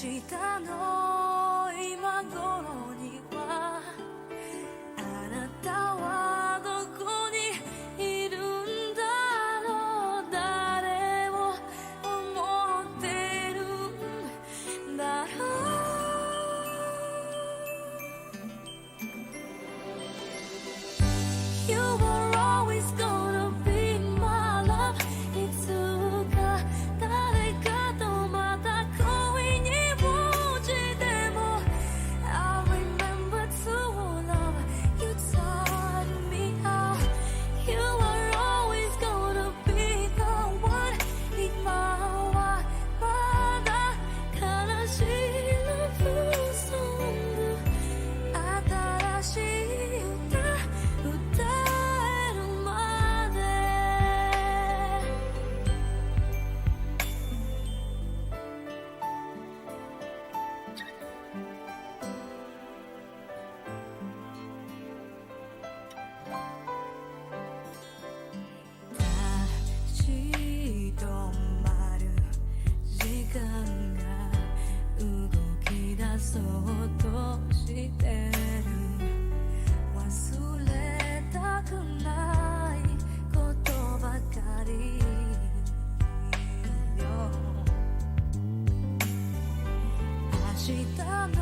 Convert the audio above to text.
日の今頃にはあなたはどこにいるんだろう。誰を思ってるんだろう。You were always gonna be my love. いつか誰かとまた恋に落ちても I remember true love. You taught me how. You were always gonna be the one. 今はまだ悲しい love song。 新しい歌歌えるまで。立ち止まる時間が動き出そうとしてる。忘れたくないことばかりよ。明日の